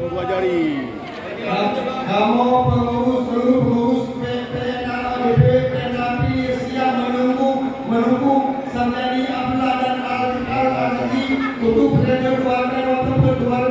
dua jari. Kamu pengurus PPNAP siap menunggu Sarjani Abdullah dan Al-Azizi untuk periode 2020.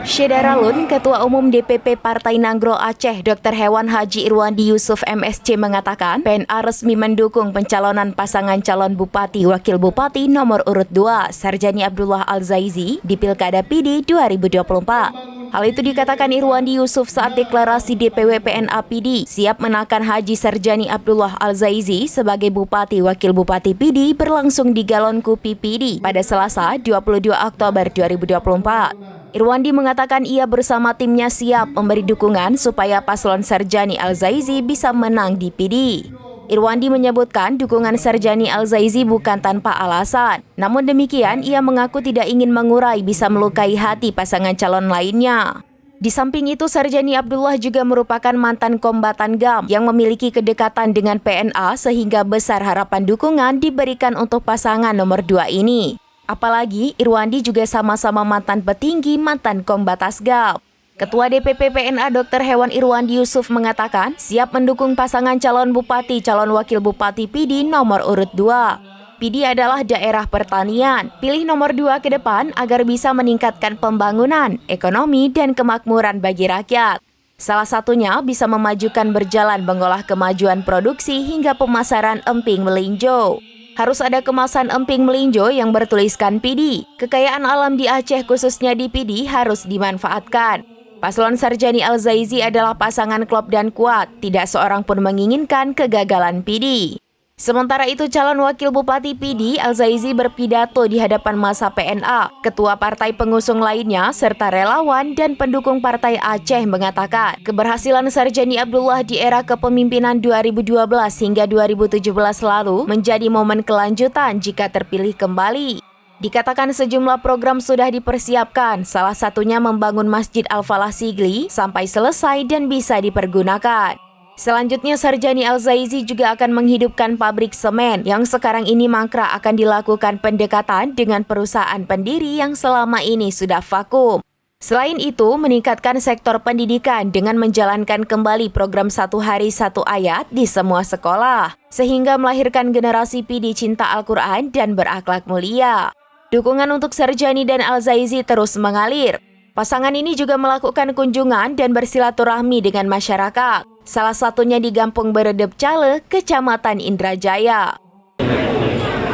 Syedaralun, Ketua Umum DPP Partai Nanggro Aceh, Dr. Hewan Haji Irwandi Yusuf MSC mengatakan PNA resmi mendukung pencalonan pasangan calon Bupati Wakil Bupati nomor urut 2 Sarjani Abdullah Al-Zaizi di Pilkada PD 2024. Hal itu dikatakan Irwandi Yusuf saat deklarasi DPW PNA PD siap menakan Haji Sarjani Abdullah Al-Zaizi sebagai Bupati Wakil Bupati PD berlangsung di Galon Kupi PD pada Selasa 22 Oktober 2024. Irwandi mengatakan ia bersama timnya siap memberi dukungan supaya paslon Sarjani Al-Zaizi bisa menang di PD. Irwandi menyebutkan dukungan Sarjani Al-Zaizi bukan tanpa alasan. Namun demikian, ia mengaku tidak ingin mengurai bisa melukai hati pasangan calon lainnya. Di samping itu, Sarjani Abdullah juga merupakan mantan kombatan GAM yang memiliki kedekatan dengan PNA sehingga besar harapan dukungan diberikan untuk pasangan nomor 2 ini. Apalagi Irwandi juga sama-sama mantan petinggi mantan Kombatas GAP. Ketua DPP PNA Dr. Hewan Irwandi Yusuf mengatakan siap mendukung pasangan calon bupati calon wakil bupati PD nomor urut 2. PD adalah daerah pertanian. Pilih nomor 2 ke depan agar bisa meningkatkan pembangunan, ekonomi, dan kemakmuran bagi rakyat. Salah satunya bisa memajukan berjalan mengolah kemajuan produksi hingga pemasaran emping melinjo. Harus ada kemasan emping melinjo yang bertuliskan PD. Kekayaan alam di Aceh khususnya di PD harus dimanfaatkan. Paslon Sarjani Al-Zaizi adalah pasangan klop dan kuat. Tidak seorang pun menginginkan kegagalan PD. Sementara itu calon wakil bupati PD Al-Zaizi berpidato di hadapan massa PNA. Ketua partai pengusung lainnya serta relawan dan pendukung partai Aceh mengatakan keberhasilan Sarjani Abdullah di era kepemimpinan 2012 hingga 2017 lalu menjadi momen kelanjutan jika terpilih kembali. Dikatakan sejumlah program sudah dipersiapkan, salah satunya membangun Masjid Al-Falah Sigli sampai selesai dan bisa dipergunakan. Selanjutnya, Sarjani Al-Zaizi juga akan menghidupkan pabrik semen yang sekarang ini mangkrak akan dilakukan pendekatan dengan perusahaan pendiri yang selama ini sudah vakum. Selain itu, meningkatkan sektor pendidikan dengan menjalankan kembali program 1 hari 1 ayat di semua sekolah, sehingga melahirkan generasi PD cinta Al-Quran dan berakhlak mulia. Dukungan untuk Sarjani dan Al-Zaizi terus mengalir. Pasangan ini juga melakukan kunjungan dan bersilaturahmi dengan masyarakat. Salah satunya di Gampung Beredep Cale, Kecamatan Indrajaya.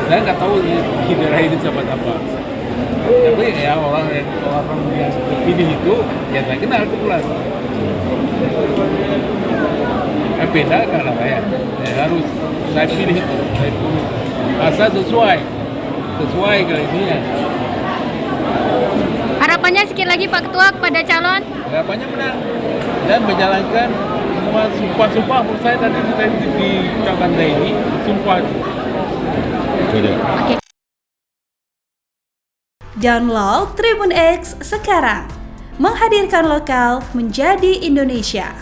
Saya nggak tahu di daerah ini siapa. Tapi ya orang yang terpilih itu ya saya kenal kebetulan. Beda karena saya harus saya pilih itu. Asal sesuai kali ini ya. Harapannya sedikit lagi Pak Ketua kepada calon? Harapannya menang dan menjalankan semua sumpah menurut saya tadi di ucapan saya ini sumpah. Oke. Download Tribun X sekarang, menghadirkan lokal menjadi Indonesia.